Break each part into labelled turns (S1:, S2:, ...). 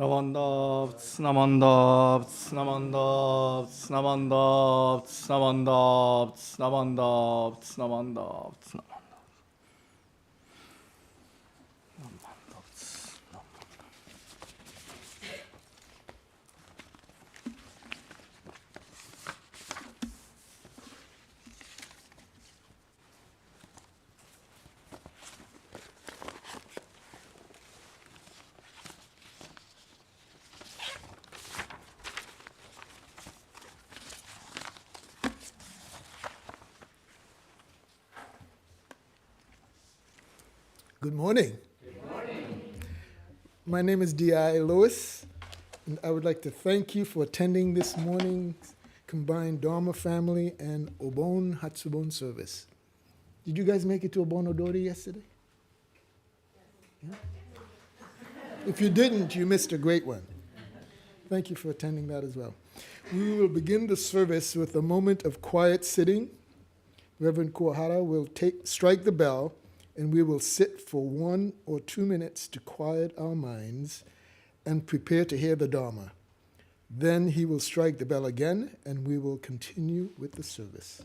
S1: Namandab, namandab, namandab, namandab, namandab, namandab, namandab, namandab.
S2: Good morning. My name is D.I. Lewis, and I would like to thank you for attending this morning's combined Dharma family and Obon Hatsubon service. Did you guys make it to Obon Odori yesterday? Yeah? If you didn't, you missed a great one. Thank you for attending that as well. We will begin the service with a moment of quiet sitting. Reverend Kuwahara will strike the bell, and we will sit for 1 or 2 minutes to quiet our minds and prepare to hear the Dharma. Then he will strike the bell again, and we will continue with the service.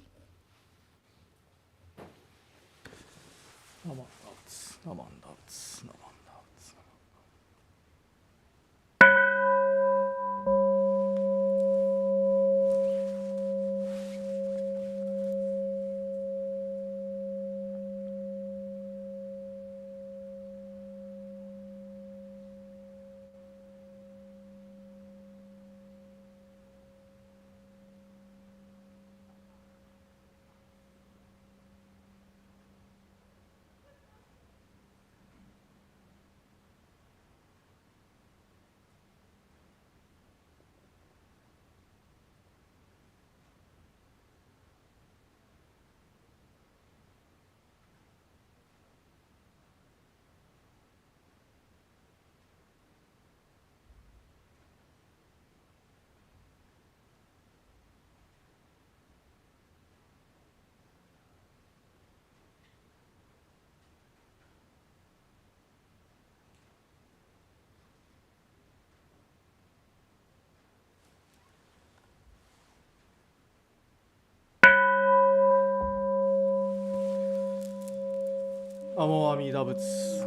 S1: Namo Amida Butsu.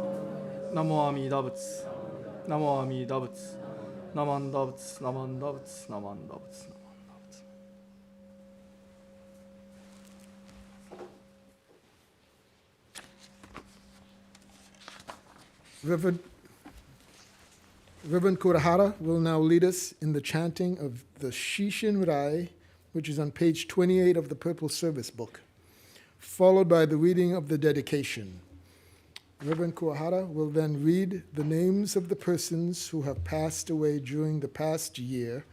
S1: Namo Amida Butsu. Namo Amida Butsu. Namanda Butsu. Namanda Butsu. Namanda Butsu.
S2: Reverend Kuwahara will now lead us in the chanting of the Shishin Rai, which is on page 28 of the Purple Service Book, followed by the reading of the dedication. Reverend Kuwahara will then read the names of the persons who have passed away during the past year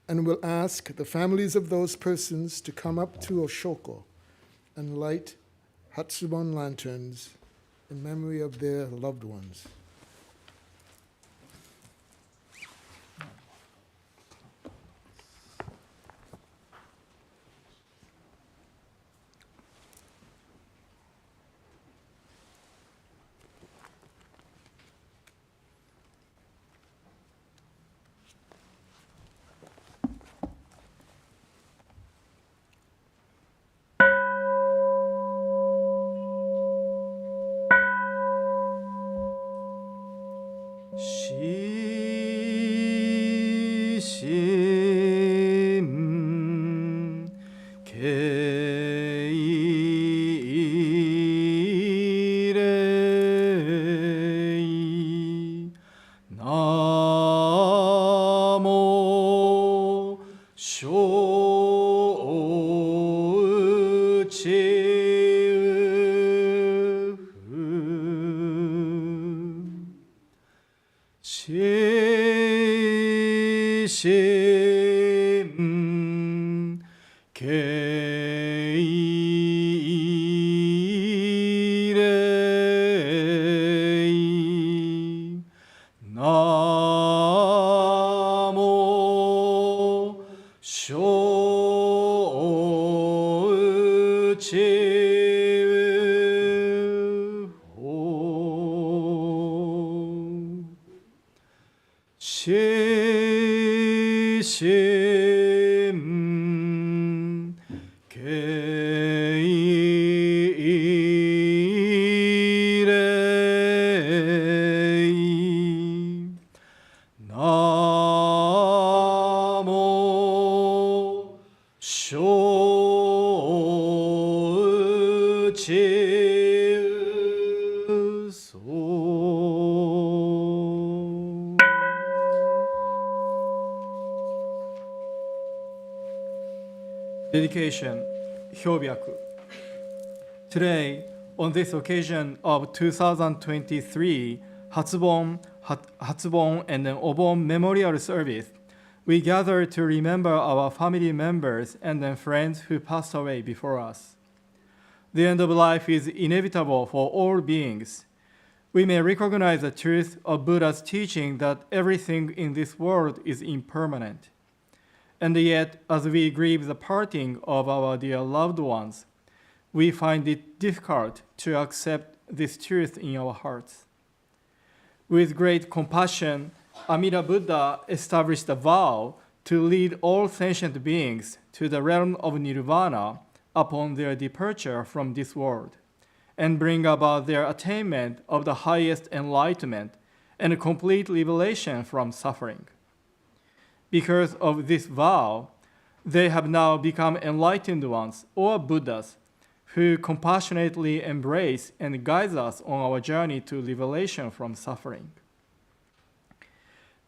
S2: and will ask the families of those persons to come up to Oshoko and light Hatsubon lanterns in memory of their loved ones.
S1: Dedication, Hyobyaku. Today, on this occasion of 2023 Hatsubon and then Obon Memorial Service, we gather to remember our family members and then friends who passed away before us. The end of life is inevitable for all beings. We may recognize the truth of Buddha's teaching that everything in this world is impermanent. And yet, as we grieve the parting of our dear loved ones, we find it difficult to accept this truth in our hearts. With great compassion, Amida Buddha established a vow to lead all sentient beings to the realm of nirvana upon their departure from this world, and bring about their attainment of the highest enlightenment and complete liberation from suffering. Because of this vow, they have now become enlightened ones, or Buddhas, who compassionately embrace and guide us on our journey to liberation from suffering.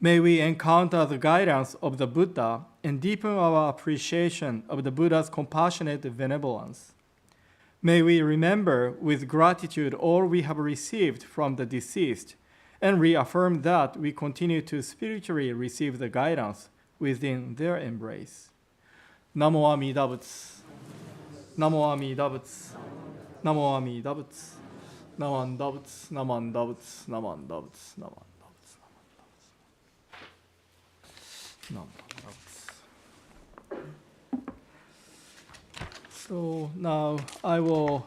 S1: May we encounter the guidance of the Buddha and deepen our appreciation of the Buddha's compassionate benevolence. May we remember with gratitude all we have received from the deceased and reaffirm that we continue to spiritually receive the guidance within their embrace. Namo Amida Butsu. Namo Amida Butsu. Namo Amida Butsu. Namanda Butsu. Namanda Butsu. Namanda Butsu. Namanda Butsu. So now I will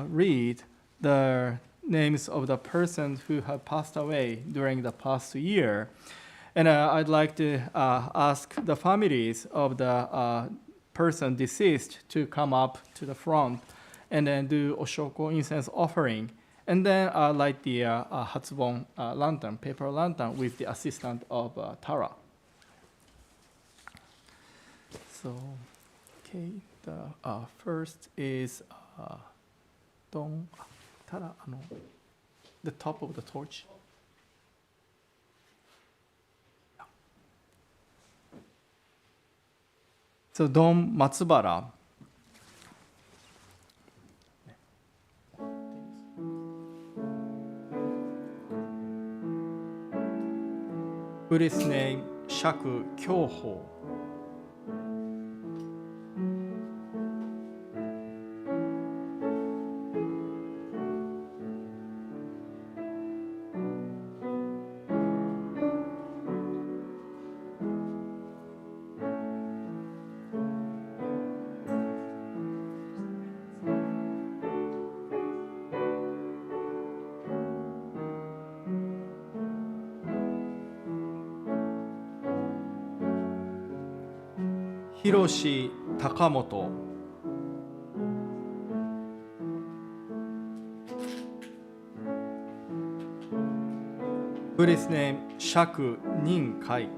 S1: read the names of the persons who have passed away during the past year. And I'd like to ask the families of the person deceased to come up to the front and then do Oshoko incense offering. And then light the Hatsubon lantern, paper lantern, with the assistance of Tara. So, okay, the first is Don Tara, the top of the torch. So Don Matsubara. Buddhist name Shaku Kyoho. Hiroshi Takamoto. Buddhist name Shaku Ninkai.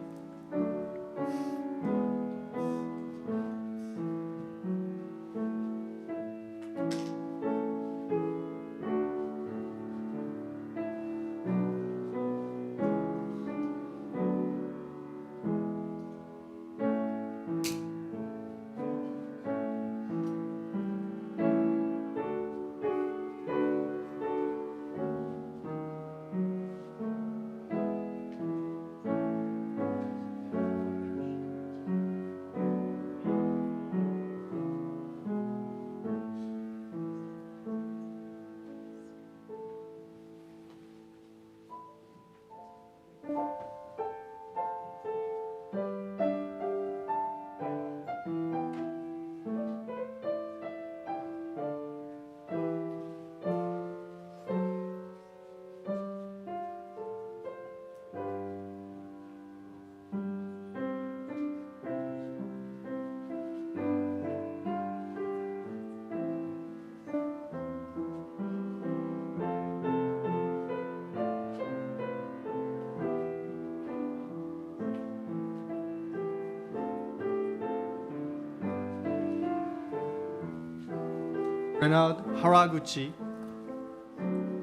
S1: Renard Haraguchi.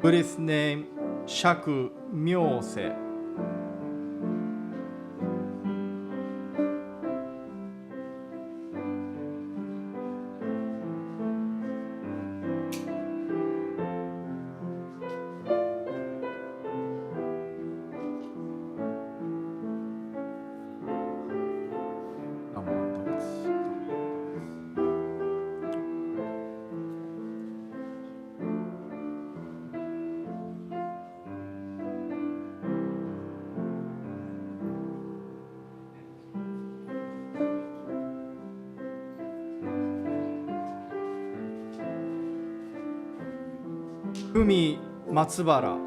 S1: Buddhist name Shaku Myose. 海松原。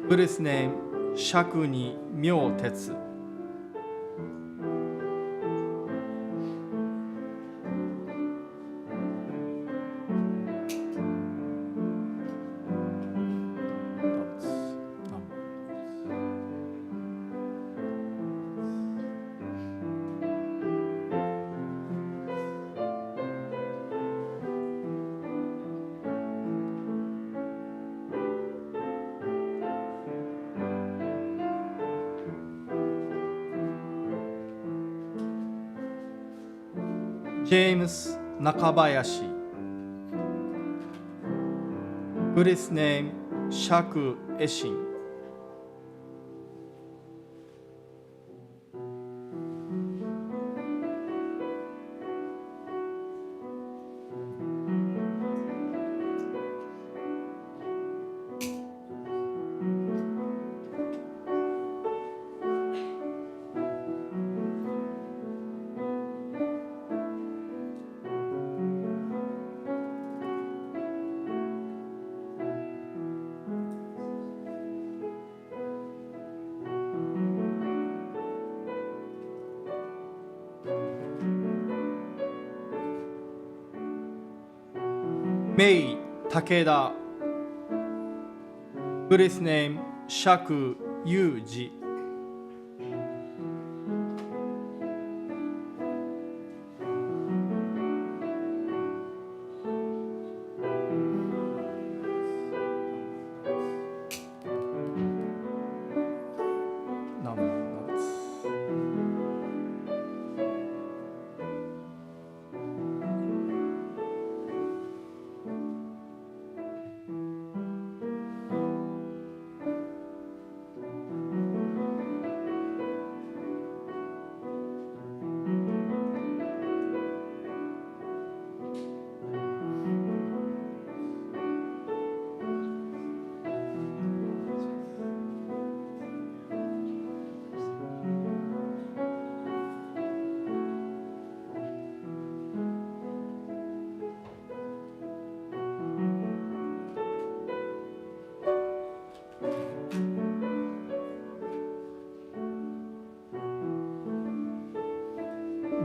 S1: Buddhist name 釈に明哲。ジェームス中林。Buddhist name 釈エシン。メイ武田。Buddhist name 釈裕二。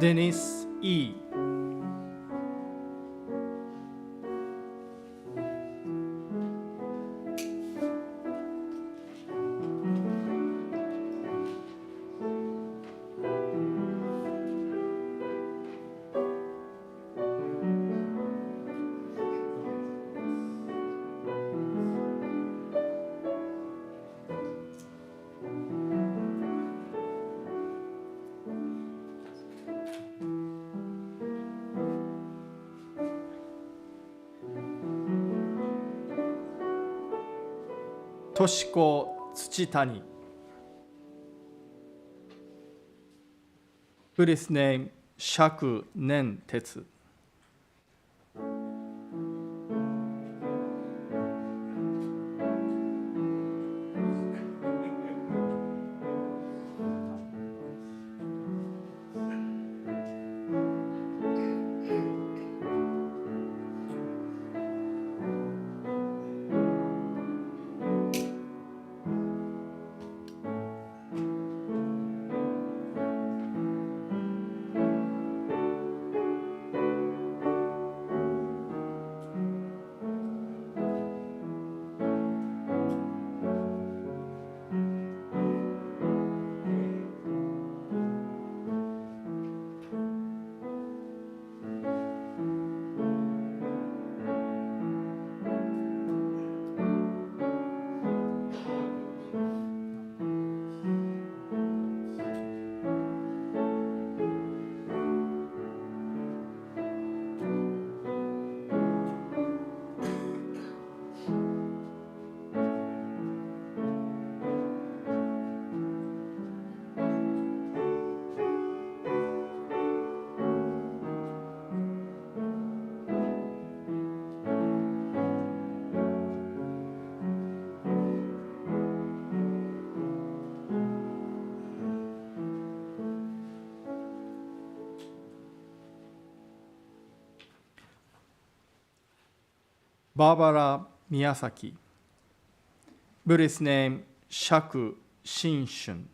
S1: デニス・イー。としこ土谷。Buddhist name 釈念哲。Barbara Miyazaki. Buddhist name Shaku Shinshun.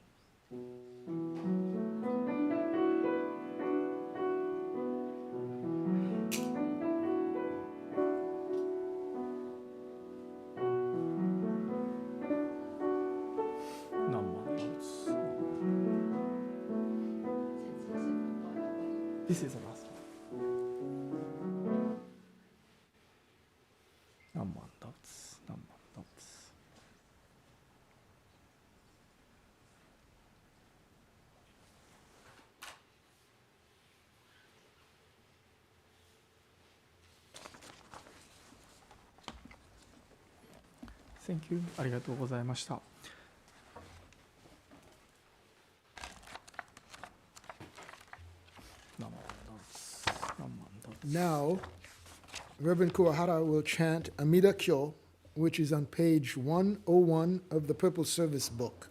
S1: This is the last one. Namman dots, namman dots. Thank you. ありがとうございました。
S2: Now, Reverend Kuwahara will chant Amida Kyo, which is on page 101 of the Purple Service book.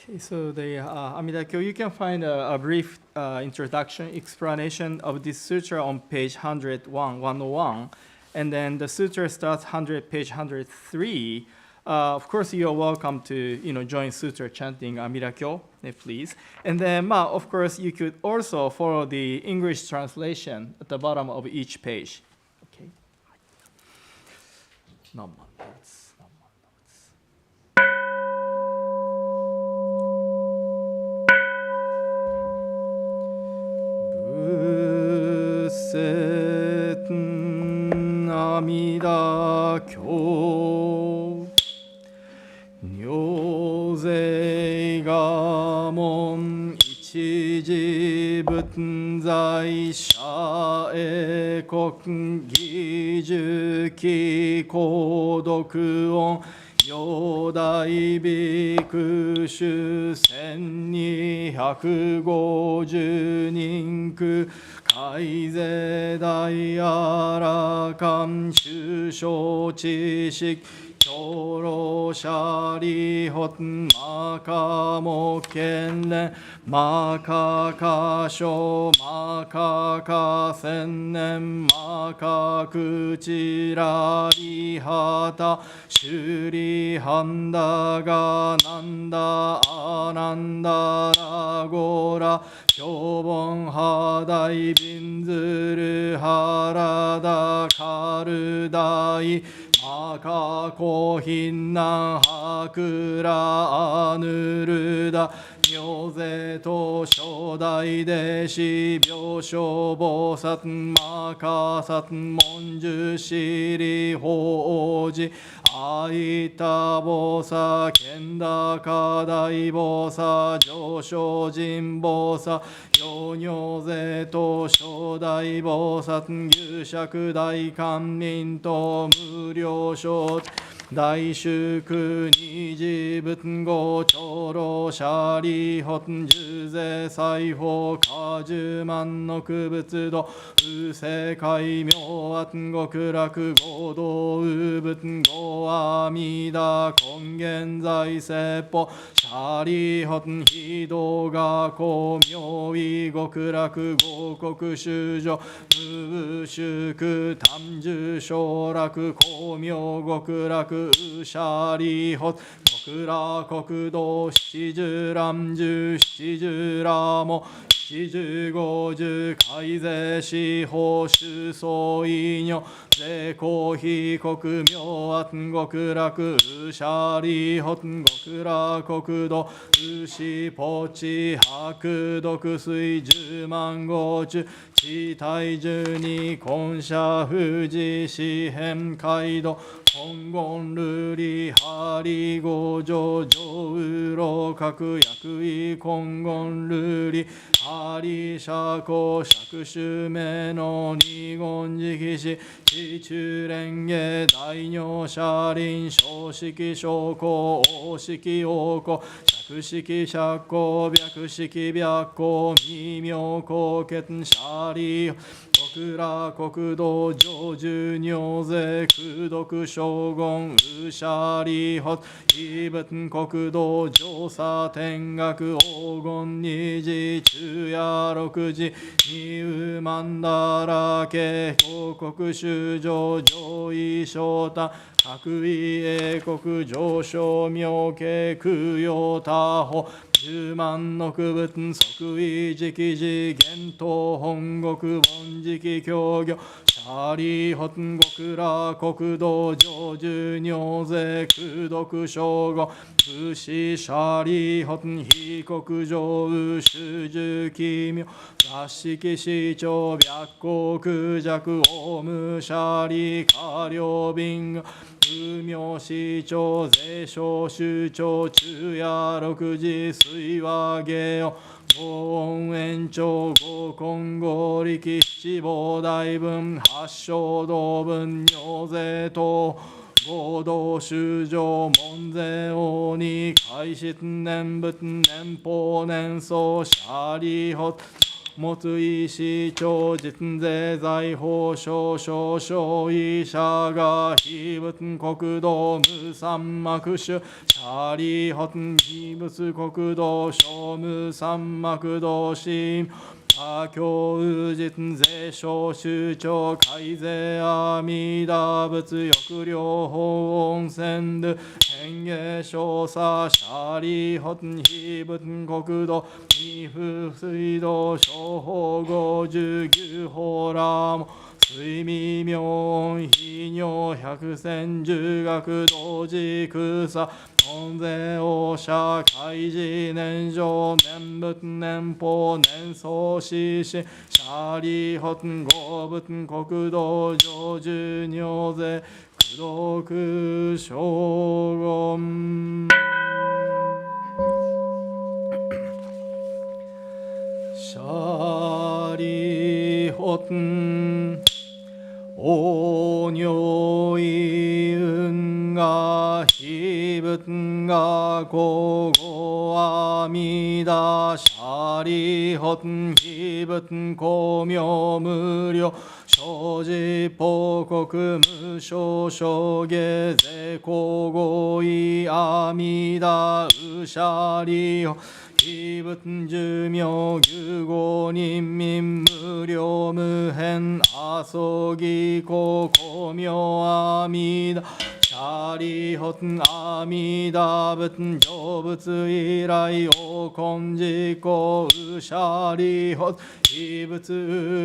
S1: Okay, so the Amida Kyo, you can find a brief introduction, explanation of this sutra on page 101. And then the sutra starts page 103. Of course, you are welcome to join sutra chanting Amida Kyo, please. And then, of course, you could also follow the English translation at the bottom of each page. Okay. Amida Kyo. 行税が門一時仏在者英国義塾記購読音四大ビクシュ1250人区海税大あらかん修正知識長老舎利発マカモ県連マカカシマカカ千年マカクチラリハタシュリハンダガナンダアナンダラゴラ標本ハダイビンズルハラダカルダイマカコヒンナンハクラアヌルダ妙税と初代弟子病床菩薩マカサツ文殊シリ法事アイタ菩薩剣高大菩薩上昇人菩薩陽尿税と初代菩薩牛釈大官民と無料書大祝二次仏語長老舎利発十税裁縫果樹万の区仏道不正戒名圧極楽合同有仏語阿弥陀根源在説法舎利発非道学校妙意極楽合国修女無祝短寿昇楽光明極楽舎利発極楽国道七十乱十七十羅も七十五十改税司法主総医女税公費国明圧極楽舎利発極楽国道牛ポチ白毒水十万号中地体十二根社富士四辺街道金言瑠璃ハリ五条上右老各薬医金言瑠璃ハリ社交釈州名の二言直使地中蓮華大尿車輪小式小公大式王公釈式釈公白式白公微妙高血舎利極楽国土上寿尿税功徳将軍ウシャリホ異仏国土上佐天学黄金二次中夜六時二ウマンダラケ広告修上上位昇太各位英国上昇妙慶空用他法十万の区分即位直次元東本国凡直教行シャリホン極楽国土上寿尿税功徳将軍武士シャリホン非国上宇主樹奇妙雑式市長白光空弱オウムシャリ下領便無名市長税商首長中夜六時水和芸を五音延長五根合力七宝大分八正道分尿税等合同修上門税王に開始年仏年法年相シャリホ持い市長実税財宝少々少医者が非仏国土無三幕主シャリホン非仏国土小無三幕土神阿教宇実税小首長改税阿弥陀仏欲両法温泉度変化少佐シャリホン非仏国土二風水道小法五十九法ラモ水味妙音非尿百戦十学同時空差門税王社開示年上年仏年法年相死しシャリホン合仏国土上寿尿税功徳将軍シャリホンお如意運が非仏が皇后阿弥陀シャリホン非仏公明無料生じ報国無償諸下税皇后意阿弥陀ウシャリホン非仏寿命牛五人民無料無辺阿蘇義公公明阿弥陀シャリホン阿弥陀仏成仏以来王根自公ウシャリホン非仏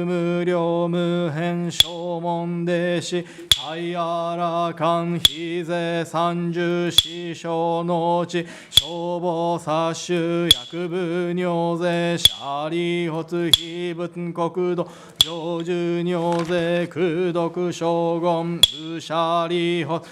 S1: 無料無辺正門弟子海あらかん非税三十四小の地消防殺種薬部尿税シャリホツ非仏国土上寿尿税功徳将軍ウシャリホ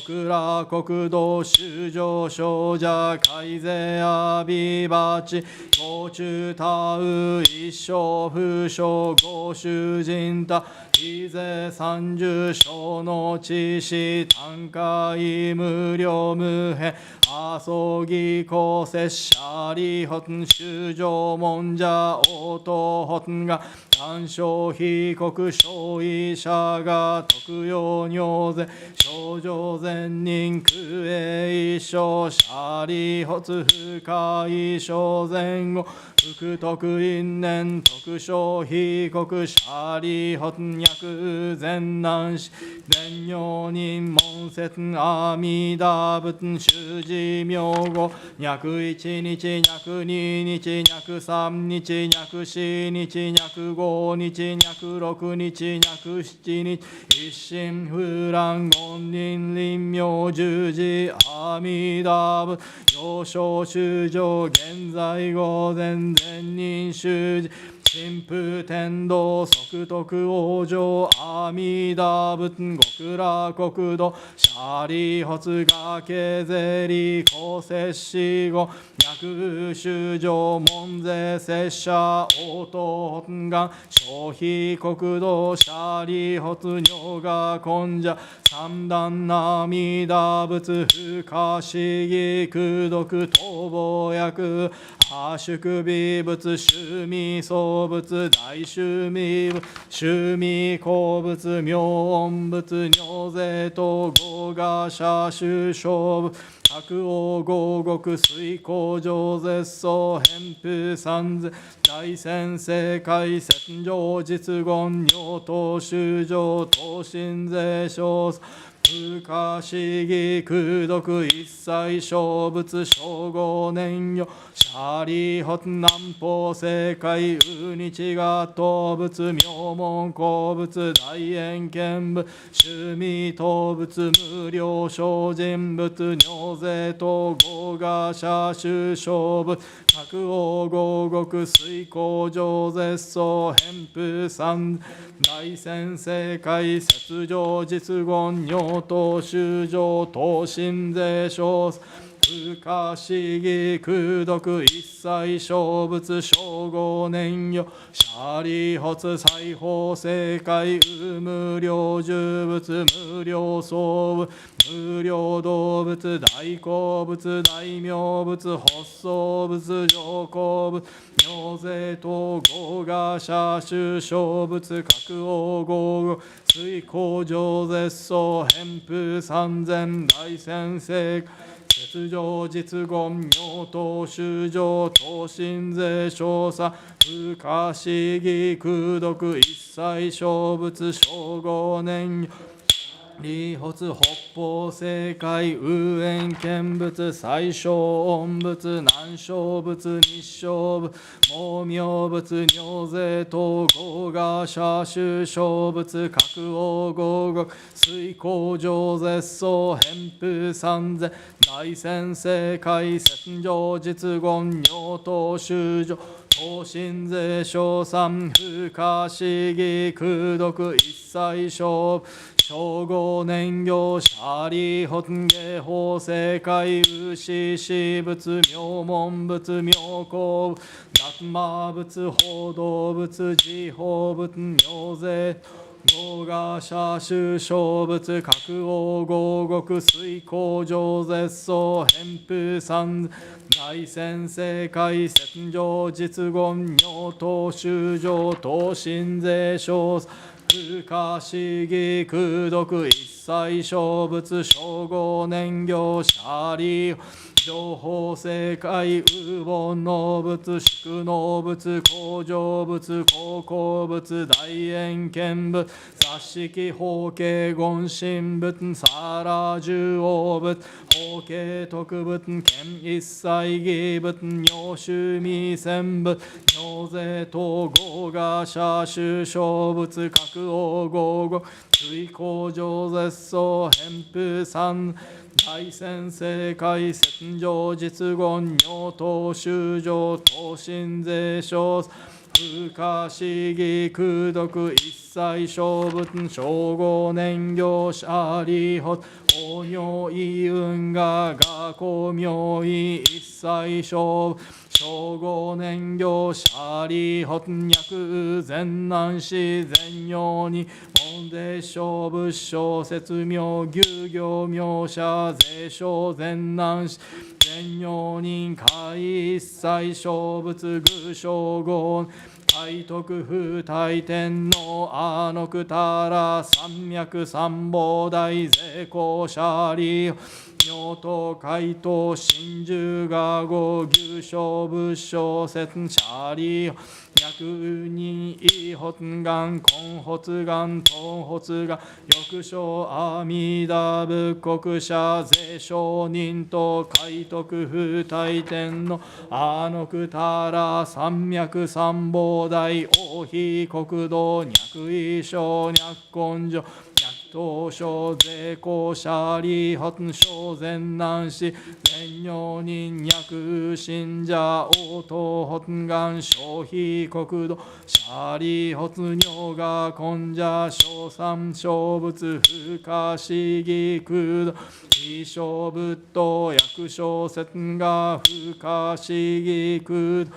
S1: 極楽国土修上少者改税阿弥バチご中他う一生不詳ご主人他非税三十小の知識単価無料無辺阿蘇義公摂シャリホン修上門者応答本が単勝非国小医者が特用尿税症状善人空営一生シャリホツ深い小前後福徳因年特小非国シャリホン薬善男子伝用人門説阿弥陀仏修持名号脈一日脈二日脈三日脈四日脈五日脈六日脈七日一心不乱言人臨妙十字阿弥陀仏幼少修上現在午前善人修持神父天道即徳往生阿弥陀仏極楽国土シャリホツ崖税利公摂氏後脈修上門税摂者応答本願消費国土シャリホツ尿が根者三段阿弥陀仏不可思議功徳逃亡薬多宿微物、趣味相物、大趣味物、趣味好物、妙音物、尿税と合賀社種勝負、白王合国水工上絶相偏風三世大先生界戦場実言尿等修上等身税小不可思議空毒一切小物称号年よシャリホ南方正解ウニチガ動物妙門鉱物大円見物趣味動物無料精進物尿税等合賀社種勝物白王合国水工上絶相偏風三大先生界雪上実言尿等修上等身税小不可思議空毒一切小物称号年よシャリホツ裁縫正解無料重物無料相物無料動物大好物大名物発想物上皇物尿税等合賀社種小物各王合国水工上絶相偏風三千大先生雪上実言尿等修上等身税少佐不可思議空毒一切小物称号年利発北方正解右縁見物最小音物南小物日小物毛明物尿税等合賀社種小物各王合国水工上絶相偏風三世大先生界戦場実言尿等修上等身税小三不可思議空毒一切小称号年行シャリホンゲ法正解ウシシ仏妙門仏妙公達摩仏報道仏自法仏妙税合賀社種小物各王合国水工上絶相偏風三大先生界戦場実言尿等修上等身税小不可思議空毒一切小物称号年行シャリ情報正解右盆能物宿能物工場物高校物大円見物雑式法形言神物さら十王物法形特物見一切義物尿趣味線物尿税等合賀社種小物各王合国水工上絶相偏風三大先生界戦場実言尿等修上等身税小不可思議空毒一切小物称号年行シャリホ法尿意運河学校名医一切小称号年行シャリホ脈全難死全用に門税小仏小説名牛行名者税小全難死全用人会一切小仏具称号海徳風大天皇阿のくたら三脈三宝大税公シャリ尿等海東真珠が五牛小仏小説シャリ脈人異発願根発願頓発願翼小阿弥陀仏国者税商人と海徳風大天の阿のくたら三脈三宝大王妃国土脈異小脈根性東小税公シャリ発小全難死全尿人脈信者応答発願消費国土シャリ発尿が根者小三小仏不可思議空土異小仏と薬小説が不可思議空土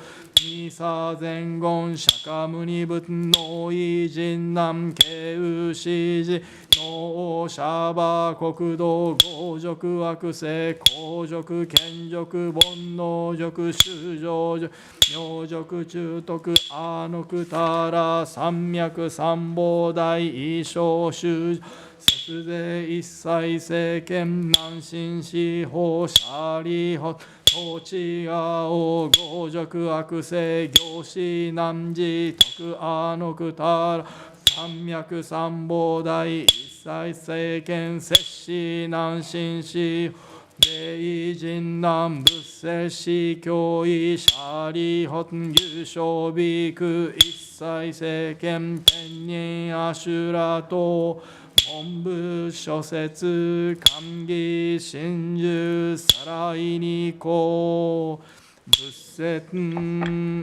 S1: 二差前言釈迦牟尼仏の異人南慶右師寺能シャバ国土強辱悪性公辱権辱煩悩辱衆生辱明辱中徳阿nukたら三脈三宝大異小衆節税一切政権南進司法シ利法統治青強辱悪性行使南寺徳阿nukたら三脈三宝大一切政権摂氏南進司霊人南仏摂氏教義シャリホン優勝ビク一切政権天人アシュラト文部諸説官義真珠サライニコ仏説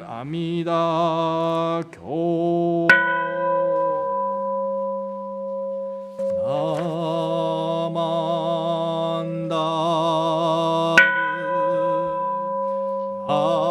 S1: 阿弥陀経ナマンダブナ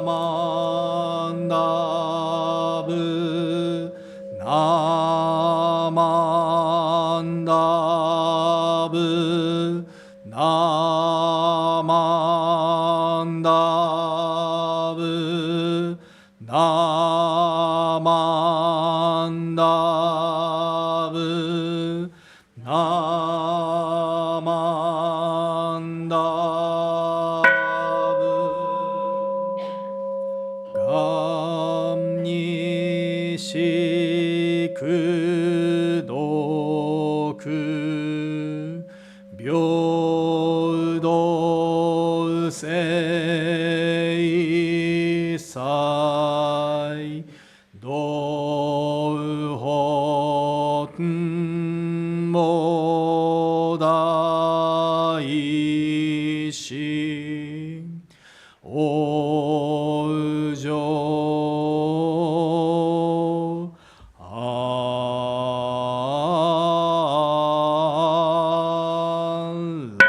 S1: マンダブナマンダブナマンダブナマンダブナマンダブガンニシクドク平等聖祭道本も大師往生安楽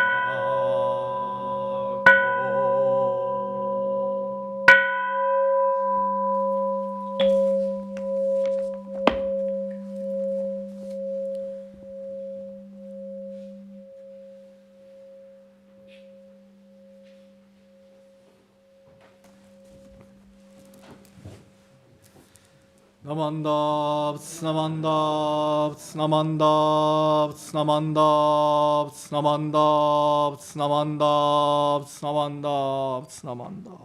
S1: ナマンダーブツナマンダーブツナマンダーブツナマンダーブツナマンダーブツナマンダーブツナマンダーブツナマンダー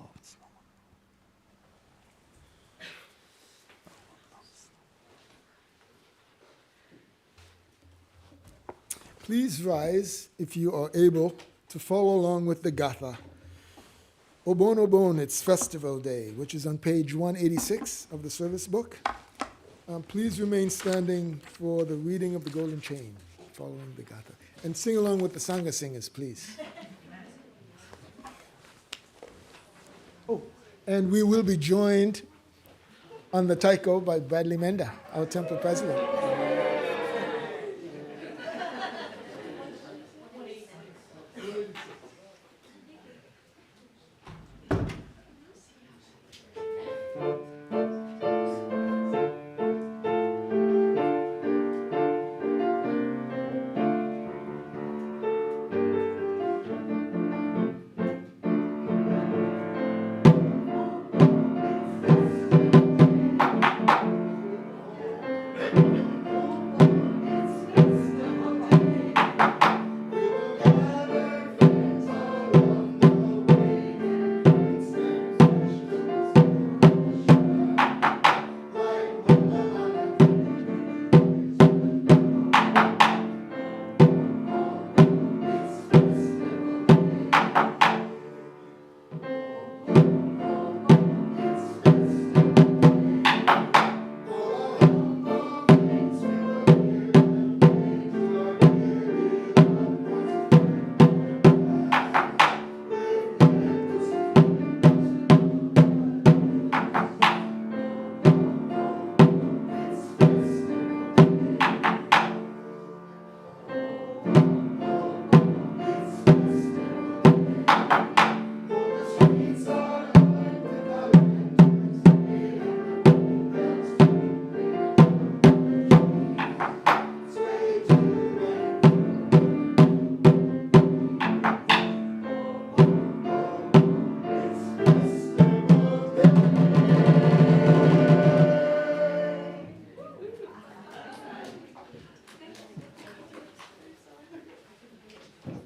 S2: Please rise if you are able to follow along with the Gatha. Obon Obon, it's festival day, which is on page 186 of the service book. Please remain standing for the reading of the Golden Chain, following the Gatha. And sing along with the Sangha singers, please. Oh, and we will be joined on the taiko by Bradley Menda, our temple president.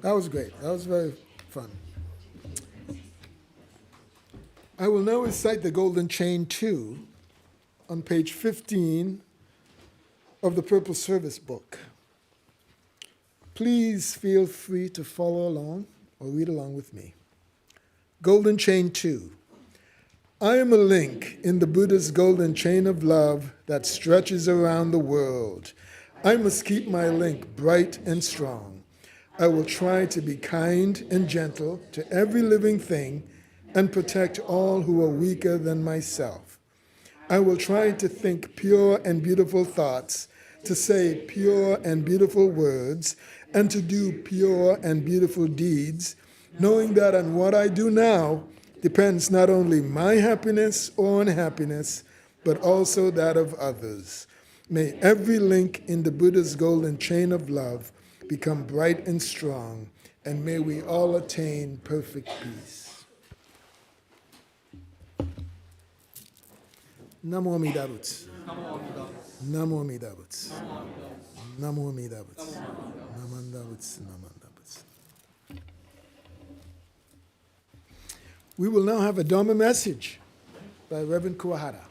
S2: That was great. That was very fun. I will now recite the Golden Chain 2 on page 15 of the Purple Service book. Please feel free to follow along or read along with me. Golden Chain 2. I am a link in the Buddha's golden chain of love that stretches around the world. I must keep my link bright and strong. I will try to be kind and gentle to every living thing and protect all who are weaker than myself. I will try to think pure and beautiful thoughts, to say pure and beautiful words, and to do pure and beautiful deeds, knowing that on what I do now depends not only my happiness or unhappiness, but also that of others. May every link in the Buddha's golden chain of love become bright and strong, and may we all attain perfect peace. Namo Amida Butsu. Namo Amida Butsu. Namo Amida Butsu. Namanda Butsu. Namanda Butsu. We will now have a Dharma message by Reverend Kuwahara.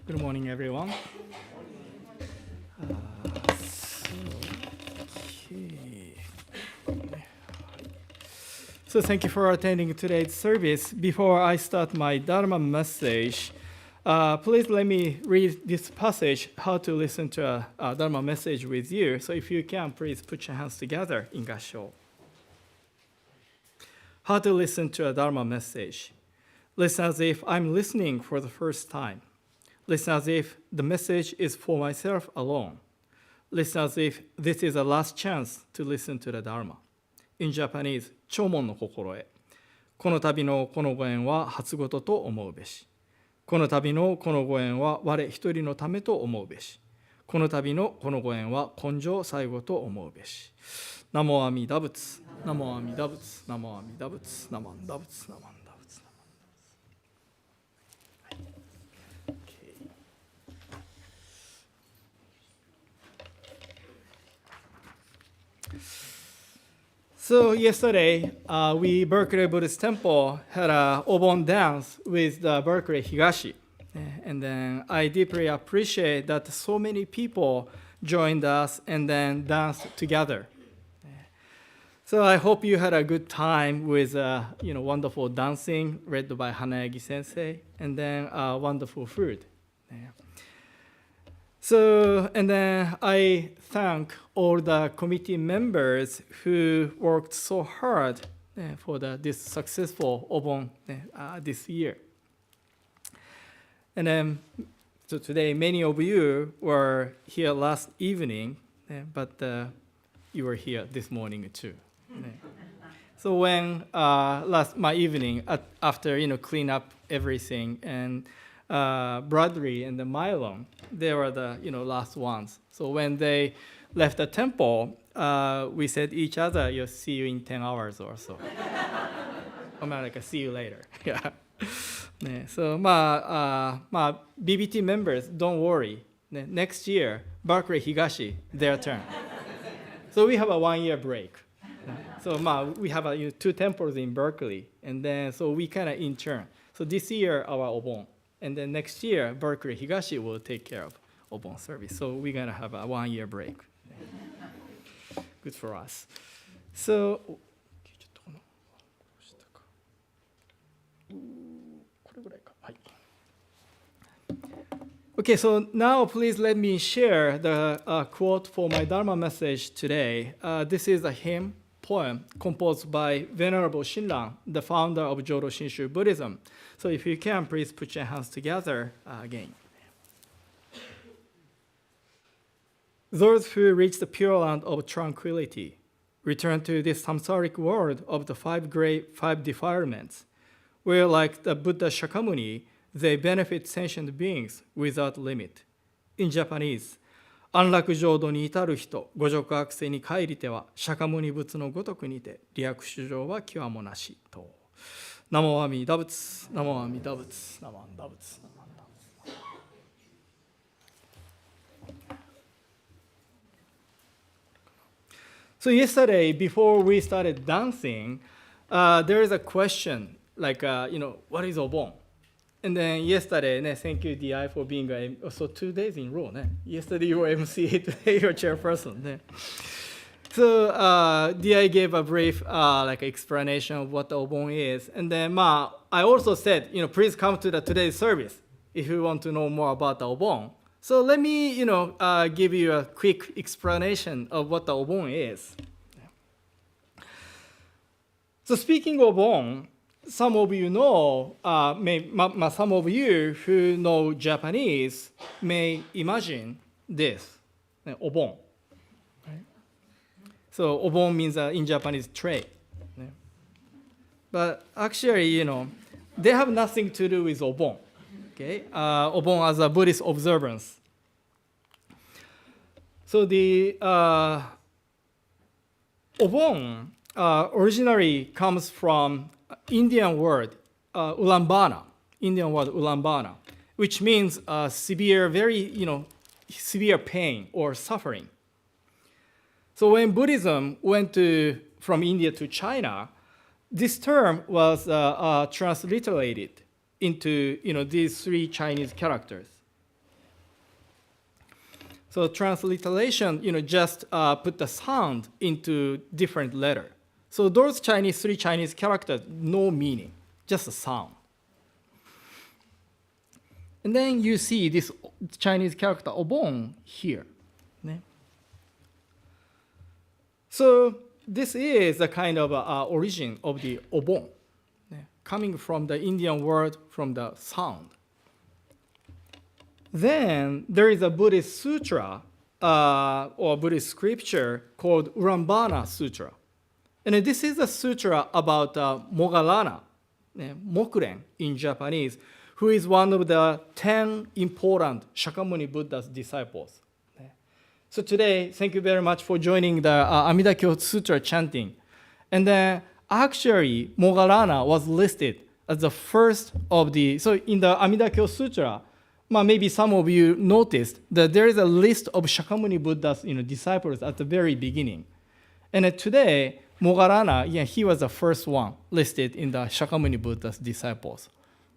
S1: Good morning, everyone. So thank you for attending today's service. Before I start my Dharma message, please let me read this passage, how to listen to a Dharma message with you. So if you can, please put your hands together in Gassho. How to listen to a Dharma message. Listen as if I'm listening for the first time. Listen as if the message is for myself alone. Listen as if this is the last chance to listen to the Dharma. In Japanese, 聴聞の心得。この度のこのご縁は初ごとと思うべし。この度のこのご縁は我一人のためと思うべし。この度のこのご縁は根性最後と思うべし。ナモアミダ仏、ナモアミダ仏、ナモアミダ仏、ナマンダ仏、ナマンダ仏。So yesterday, we Berkeley Buddhist Temple had a Obon dance with the Berkeley Higashi. And then I deeply appreciate that so many people joined us and then danced together. So I hope you had a good time with wonderful dancing led by Hanayagi Sensei, and then wonderful food. So, and then I thank all the committee members who worked so hard for this successful Obon this year. And then, so today, many of you were here last evening, but you were here this morning too. So when my evening, after clean up everything, and Bradley and the Mylon, they were the last ones. So when they left the temple, we said each other, "You'll see you in 10 hours or so." America, see you later. Yeah. So BBT members, don't worry. Next year, Berkeley Higashi, their turn. So we have a 1-year break. So we have 2 temples in Berkeley, and then so we kind of in turn. So this year our Obon, and then next year Berkeley Higashi will take care of Obon service. So we're gonna have a 1-year break. Good for us. So okay, so now please let me share the quote for my Dharma message today. This is a hymn poem composed by Venerable Shinran, the founder of Jodo Shinshu Buddhism. So if you can, please put your hands together again. Those who reach the pure land of tranquility return to this samsaric world of the five defilements, where, like the Buddha Shakyamuni, they benefit sentient beings without limit. In Japanese, 安楽浄土に至る人、五辱悪世に帰りては、釈迦牟尼仏のごとくにて、利益衆生は極もなしと。ナモ阿弥陀仏、ナモ阿弥陀仏、ナモ阿弥陀仏。So yesterday, before we started dancing, there is a question like, what is Obon? And then yesterday, thank you, DI, for being so 2 days in a row. Yesterday you were MC, today you're chairperson. So DI gave a brief explanation of what the Obon is. And then I also said, please come to the today's service if you want to know more about the Obon. So let me, give you a quick explanation of what the Obon is. So speaking of Obon, some of you know, some of you who know Japanese may imagine this, Obon. Right? So Obon means in Japanese tray. But actually, they have nothing to do with Obon. Okay, Obon as a Buddhist observance. So the Obon originally comes from Indian word ulambana, which means severe, very severe pain or suffering. So when Buddhism went from India to China, this term was transliterated into these three Chinese characters. So transliteration just put the sound into different letter. So those three Chinese characters, no meaning, just a sound. And then you see this Chinese character Obon here. So this is the kind of origin of the Obon, coming from the Indian word, from the sound. Then there is a Buddhist sutra or Buddhist scripture called Ulambana Sutra. And this is a sutra about Moggallana, Mokuren in Japanese, who is one of the 10 important Shakyamuni Buddha's disciples. So today, thank you very much for joining the Amida Kyo Sutra chanting. And then actually, Moggallana was listed as the first of so in the Amida Kyo Sutra, maybe some of you noticed that there is a list of Shakyamuni Buddha's disciples at the very beginning. And today, Moggallana, he was the first one listed in the Shakyamuni Buddha's disciples.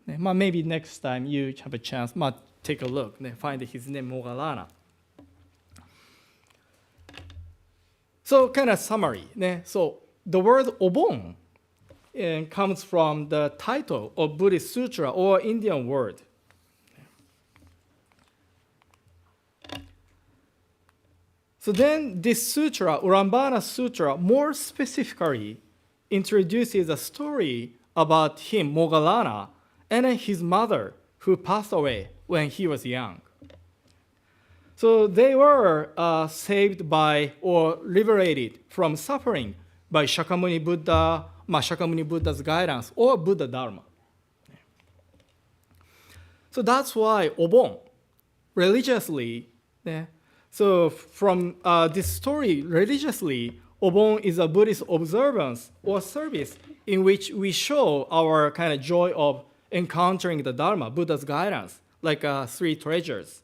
S1: Maybe next time you have a chance, take a look, find his name Moggallana. So kind of summary. So the word Obon comes from the title of Buddhist sutra or Indian word. So then this sutra, Ulambana Sutra, more specifically introduces a story about him, Moggallana, and his mother who passed away when he was young. So they were saved by or liberated from suffering by Shakyamuni Buddha, Shakyamuni Buddha's guidance or Buddha Dharma. So that's why Obon, religiously, so from this story, religiously, Obon is a Buddhist observance or service in which we show our kind of joy of encountering the Dharma, Buddha's guidance, like three treasures.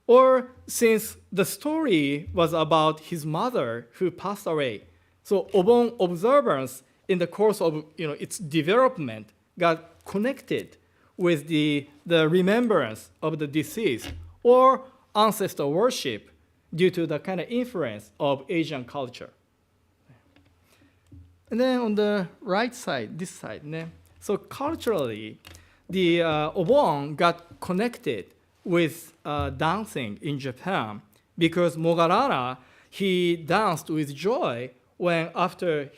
S1: Or since the story was about his mother who passed away, so Obon observance in the course of its development got connected with the remembrance of the deceased or ancestor worship due to the kind of influence of Asian culture. And then on the right side, this side, so culturally, the Obon got connected with dancing in Japan because Moggallana, he danced with joy when after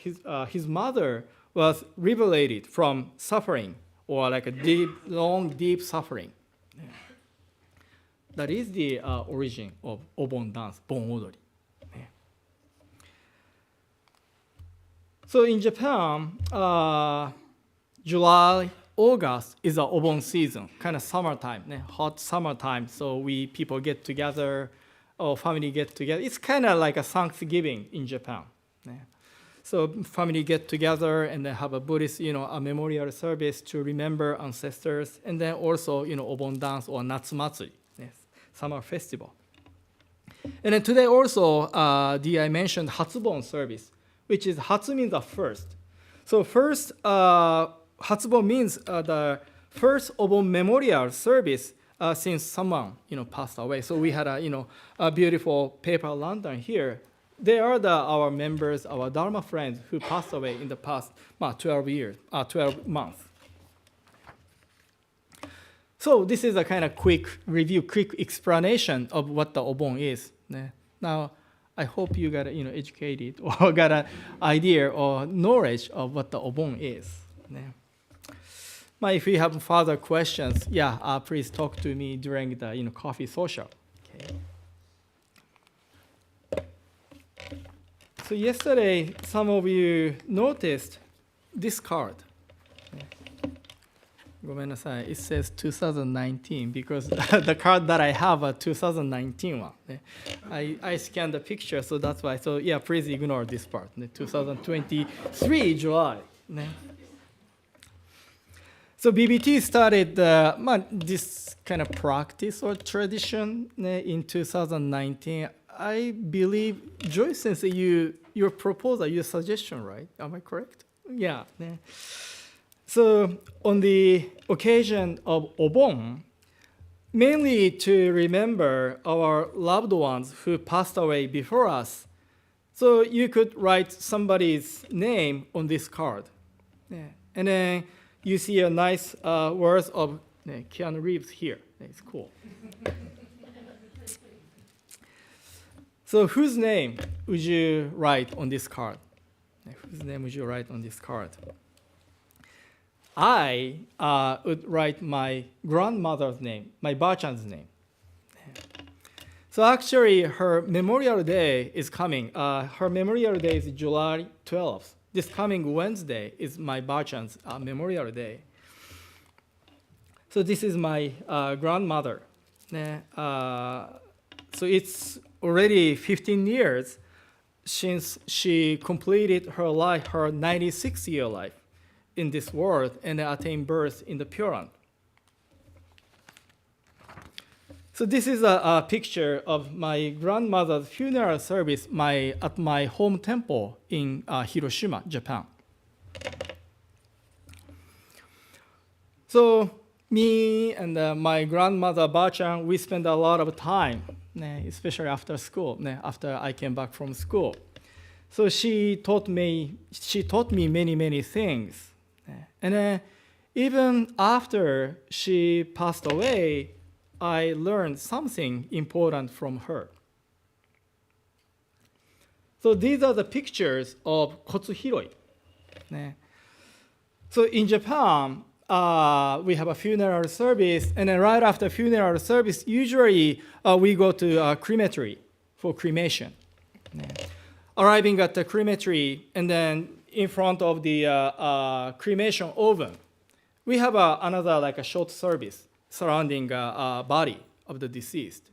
S1: his mother was liberated from suffering or like a deep, long, deep suffering. That is the origin of obon dance, bon odori. So in Japan, July, August is a obon season, kind of summertime, hot summertime. So people get together, or family get together. It's kind of like a Thanksgiving in Japan. So family get together and then have a Buddhist, a memorial service to remember ancestors, and then also, obon dance or Natsumatsuri, summer festival. And then today also, I mentioned Hatsubon service, which is Hatsu means the first. So first, Hatsubon means the first obon memorial service since someone passed away. So we had a beautiful paper lantern here. They are our members, our Dharma friends who passed away in the past 12 months. So this is a kind of quick review, quick explanation of what the obon is. Now, I hope you got educated or got an idea or knowledge of what the obon is. If you have further questions, please talk to me during the coffee social. Okay. So yesterday, some of you noticed this card. ごめんなさい. It says 2019 because the card that I have a 2019 one. I scanned the picture, so that's why. So please ignore this part. 2023 July. So BBT started this kind of practice or tradition in 2019. I believe, Joy Sensei, your proposal, your suggestion, right? Am I correct? Yeah. So on the occasion of Obon, mainly to remember our loved ones who passed away before us, so you could write somebody's name on this card. And then you see a nice words of Keanu Reeves here. It's cool. So whose name would you write on this card? Whose name would you write on this card? I would write my grandmother's name, my ba-chan's name. So actually, her memorial day is coming. Her memorial day is July 12th. This coming Wednesday is my ba-chan's memorial day. So this is my grandmother. So it's already 15 years since she completed her life, her 96-year life in this world, and attained birth in the Pure Land. So this is a picture of my grandmother's funeral service at my home temple in Hiroshima, Japan. So me and my grandmother Ba-chan, we spent a lot of time, especially after school, after I came back from school. So she taught me many, many things. And even after she passed away, I learned something important from her. So these are the pictures of kotsuhiroi. So in Japan, we have a funeral service, and then right after funeral service, usually we go to a crematory for cremation. Arriving at the crematory, and then in front of the cremation oven, we have another like a short service surrounding body of the deceased.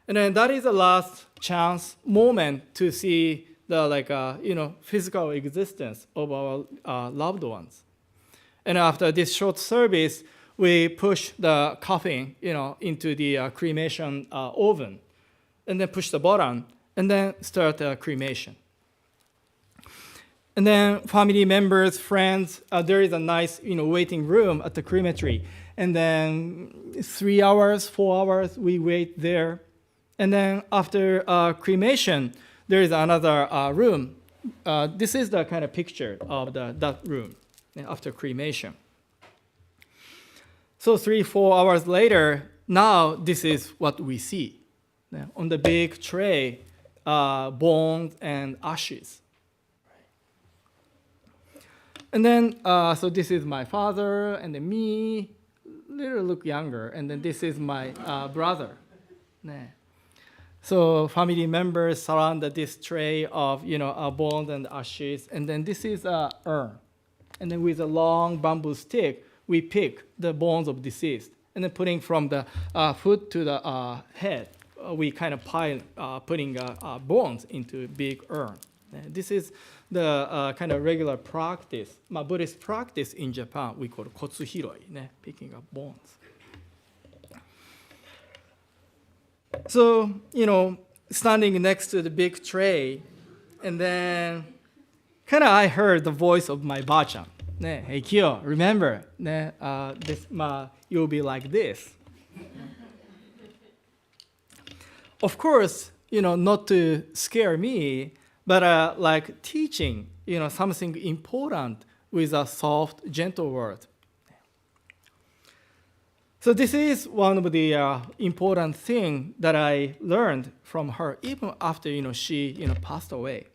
S1: And then that is the last chance moment to see the physical existence of our loved ones. And after this short service, we push the coffin, into the cremation oven, and then push the button, and then start the cremation. And then family members, friends, there is a nice, waiting room at the crematory. And then 3 hours, 4 hours, we wait there. And then after cremation, there is another room. This is the kind of picture of that room after cremation. So 3-4 hours later, now this is what we see. On the big tray, bones and ashes. And then, so this is my father, and then me, little look younger, and then this is my brother. 네. So family members surround this tray of bones and ashes, and then this is a urn, and then with a long bamboo stick, we pick the bones of deceased, and then putting from the foot to the head, we kind of pile putting bones into a big urn. This is the kind of regular practice, Buddhist practice in Japan. We call it kotsuhiroi, picking up bones. So, standing next to the big tray, and then kind of I heard the voice of my bachan. Hey, Kyo, remember, this, you'll be like this. Of course, not to scare me, but like teaching, something important with a soft, gentle word. So this is one of the important things that I learned from her, even after she passed away.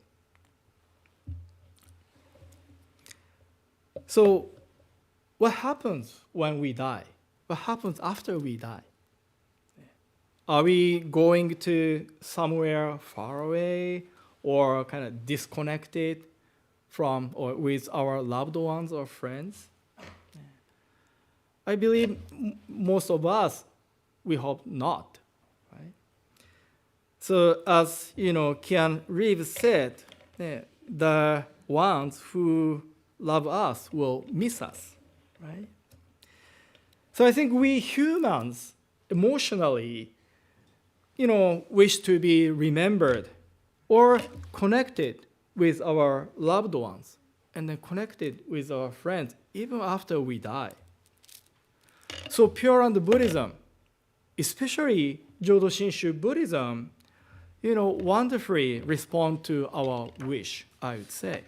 S1: So, what happens when we die? What happens after we die? Are we going to somewhere far away, or kind of disconnected from or with our loved ones or friends? I believe most of us, we hope not, right? So as Keanu Reeves said, the ones who love us will miss us, right? So I think we humans emotionally, wish to be remembered or connected with our loved ones, and then connected with our friends even after we die. So Pure Land Buddhism, especially Jodo Shinshu Buddhism, wonderfully respond to our wish, I would say.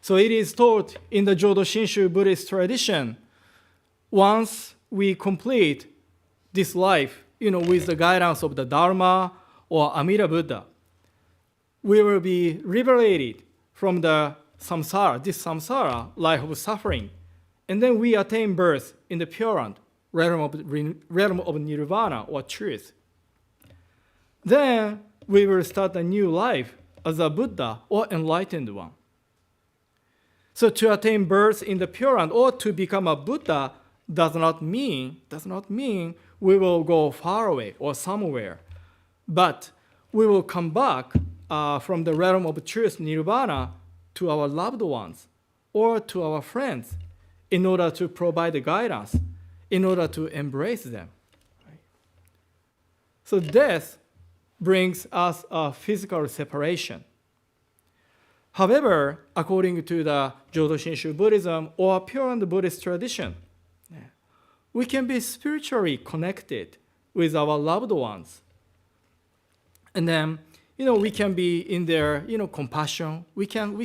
S1: So it is taught in the Jodo Shinshu Buddhist tradition, once we complete this life, with the guidance of the Dharma or Amida Buddha, we will be liberated from the samsara, this samsara, life of suffering. And then we attain birth in the Pure Land, realm of nirvana or truth. Then we will start a new life as a Buddha or enlightened one. So to attain birth in the Pure Land or to become a Buddha does not mean we will go far away or somewhere, but we will come back from the realm of truth, nirvana, to our loved ones or to our friends, in order to provide the guidance, in order to embrace them. Right? So death brings us a physical separation. However, according to the Jodo Shinshu Buddhism or Pure Land Buddhist tradition, we can be spiritually connected with our loved ones. And then, we can be in their, compassion. We can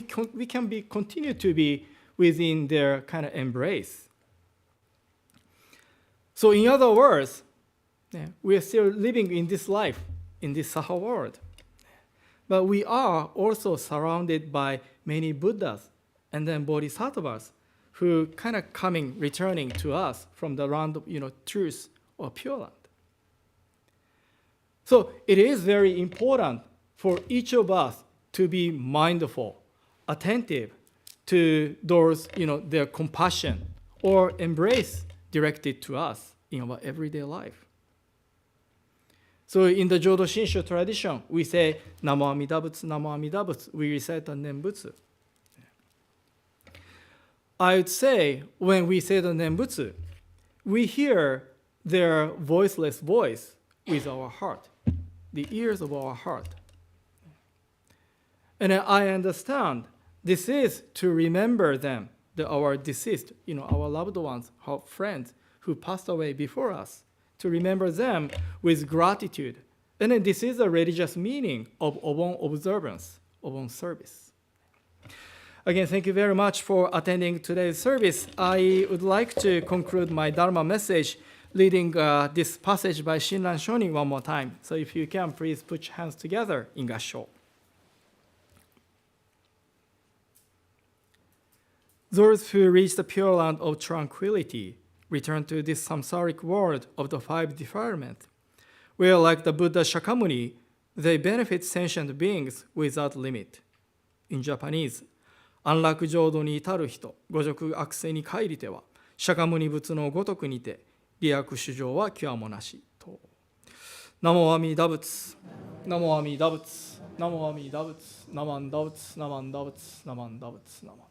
S1: continue to be within their kind of embrace. So in other words, we are still living in this life, in this Saha world. But we are also surrounded by many Buddhas and then Bodhisattvas who kind of returning to us from the land of, truth or Pure Land. So it is very important for each of us to be mindful, attentive to those, their compassion or embrace directed to us in our everyday life. So in the Jodo Shinshu tradition, we say, Namo Amida Butsu, Namo Amida Butsu. We recite the Nembutsu. I would say, when we say the Nembutsu, we hear their voiceless voice with our heart, the ears of our heart. And I understand this is to remember them, our deceased, our loved ones, our friends who passed away before us, to remember them with gratitude. And then this is a religious meaning of Obon observance, Obon service. Again, thank you very much for attending today's service. I would like to conclude my Dharma message reading this passage by Shinran Shonin one more time. So if you can, please put your hands together in Gassho. Those who reach the pure land of tranquility return to this samsaric world of the five defilements, where, like the Buddha Shakyamuni, they benefit sentient beings without limit. In Japanese, 安楽浄土に至る人、五濁悪世に帰りては、釈迦牟尼仏のごとくにて、利益主情は極もなしと。ナモ阿弥陀仏、ナモ阿弥陀仏、ナモ阿弥陀仏、ナマンダ仏、ナマンダ仏、ナマンダ仏、ナマンダ仏。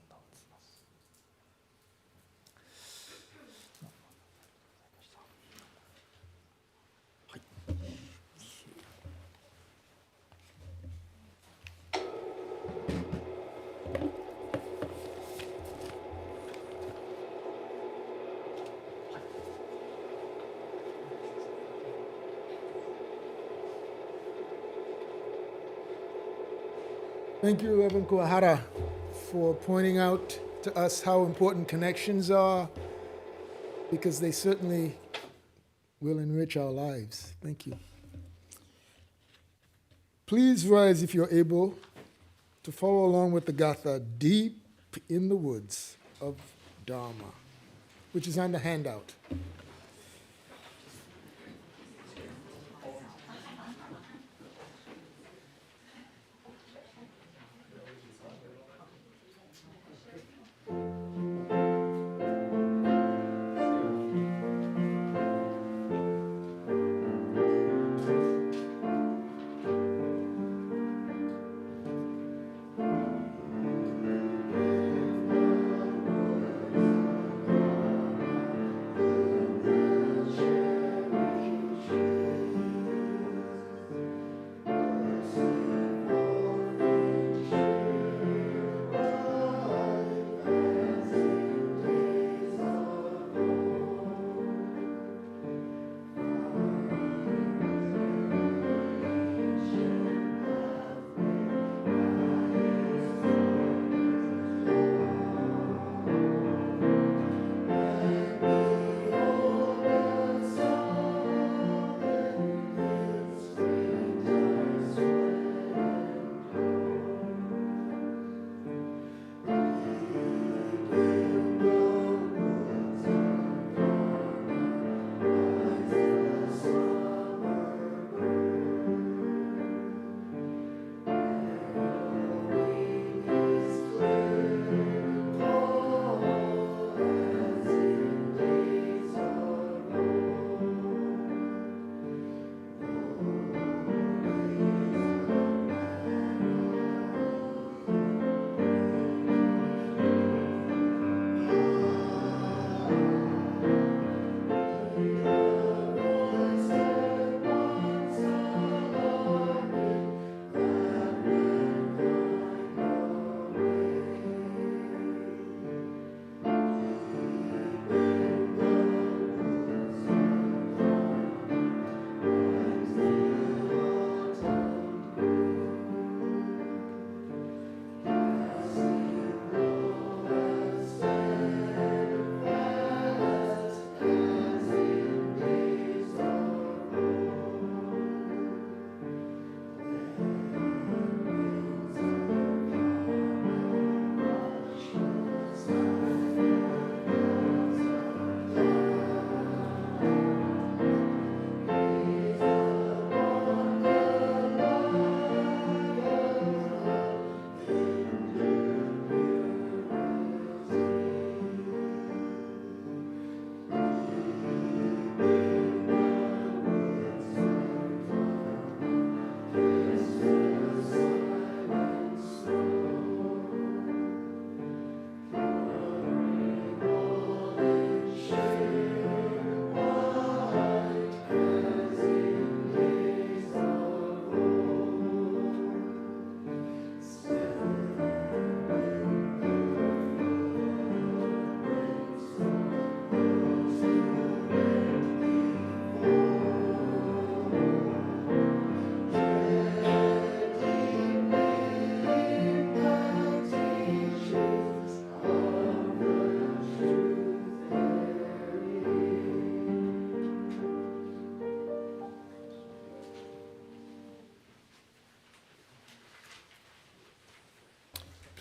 S2: Thank you, Reverend Kuwahara, for pointing out to us how important connections are, because they certainly will enrich our lives. Thank you. Please rise if you're able to follow along with the Gatha Deep in the Woods of Dharma, which is on the handout.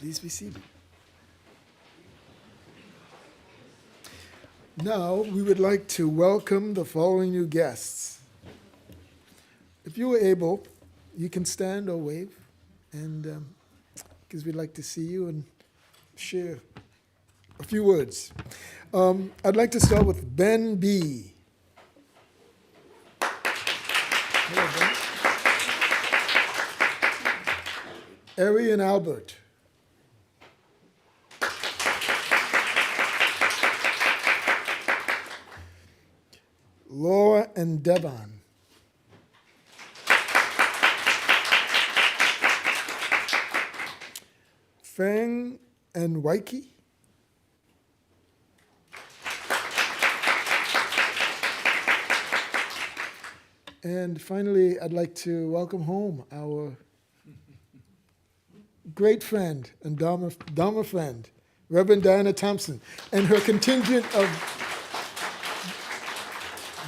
S2: Please be seated. Now, we would like to welcome the following new guests. If you were able, you can stand or wave, and because we'd like to see you and share a few words. I'd like to start with Ben B. Hello, Ben. Arian Albert. Laura and Devon. Fang and Waiki. And finally, I'd like to welcome home our great friend and Dharma friend, Reverend Diana Thompson, and her contingent of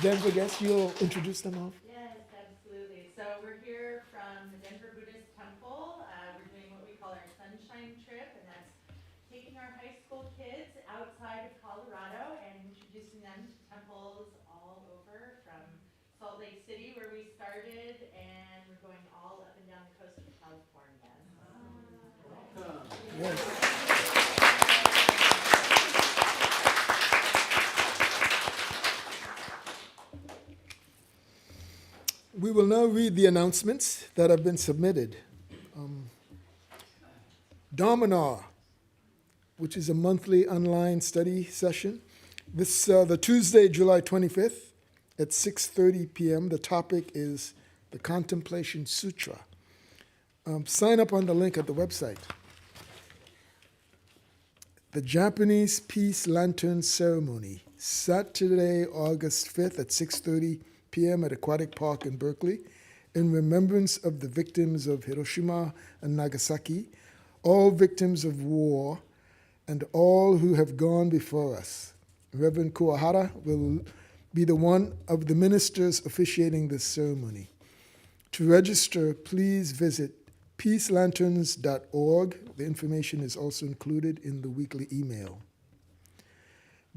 S2: Denver guests. You'll introduce them all?
S3: Yes, absolutely. So we're here from the Denver Buddhist Temple. We're doing what we call our Sunshine Trip, and that's taking our high school kids outside of Colorado and introducing them to temples all over, from Salt Lake City, where we started, and we're going all up and down the coast of California.
S2: Yes. We will now read the announcements that have been submitted. Dharma, which is a monthly online study session. The Tuesday, July 25th at 6:30 p.m. The topic is the Contemplation Sutra. Sign up on the link at the website. The Japanese Peace Lantern Ceremony, Saturday, August 5th at 6:30 p.m. at Aquatic Park in Berkeley, in remembrance of the victims of Hiroshima and Nagasaki, all victims of war, and all who have gone before us. Reverend Kuwahara will be the one of the ministers officiating this ceremony. To register, please visit peacelanterns.org. The information is also included in the weekly email.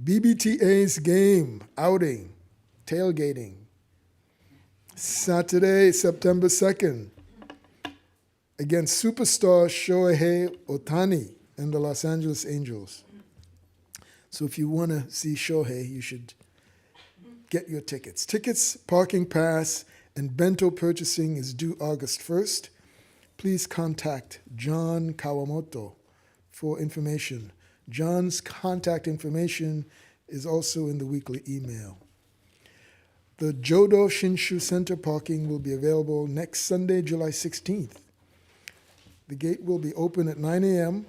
S2: BBTA's game, outing, tailgating, Saturday, September 2nd, against superstar Shohei Ohtani and the Los Angeles Angels. So if you want to see Shohei, you should get your tickets. Tickets, parking pass, and bento purchasing is due August 1st. Please contact John Kawamoto for information. John's contact information is also in the weekly email. The Jodo Shinshu Center parking will be available next Sunday, July 16th. The gate will be open at 9 a.m.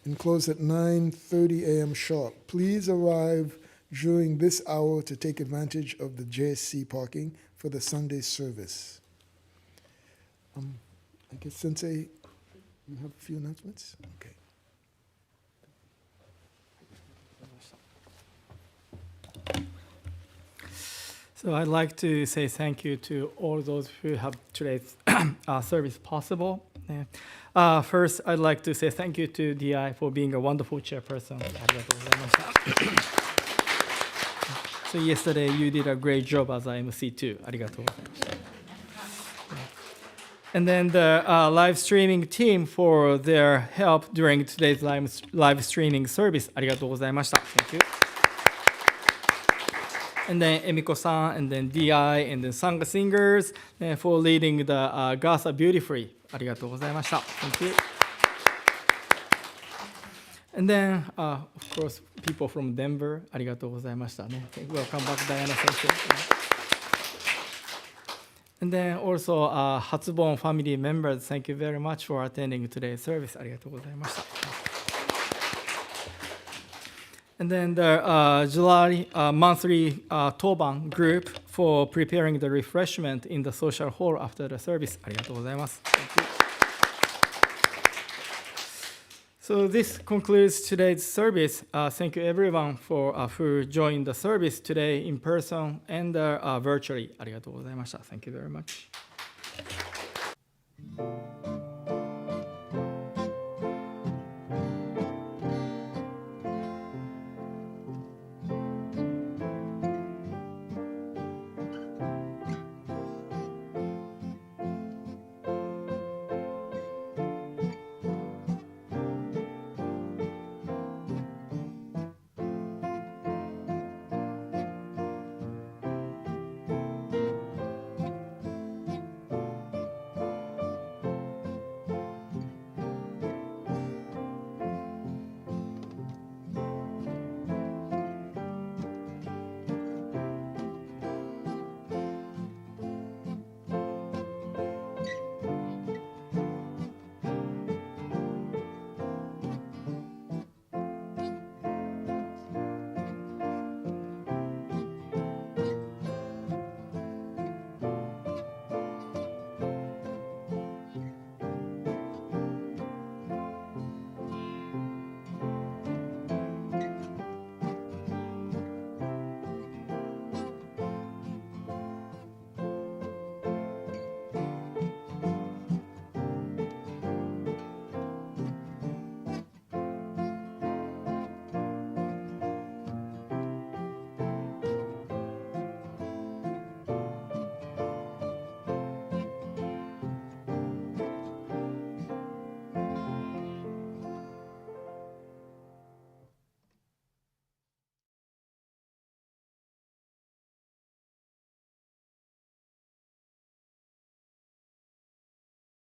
S2: and close at 9:30 a.m. sharp. Please arrive during this hour to take advantage of the JSC parking for the Sunday service. I guess, Sensei, you have a few announcements? Okay.
S1: So I'd like to say thank you to all those who have today's service possible. First, I'd like to say thank you to DI for being a wonderful chairperson. So yesterday you did a great job as MC too. And then the live streaming team for their help during today's live streaming service. Thank you. And then Emiko-san, and then DI, and then Sangha Singers for leading the Gasa beautifully. Thank you. And then, of course, people from Denver. Welcome back, Diana Sensei. And then also Hatsubon family members, thank you very much for attending today's service. And then the July monthly Toban group for preparing the refreshment in the social hall after the service. Thank you. So this concludes today's service. Thank you everyone for who joined the service today in person and virtually. Thank you very much.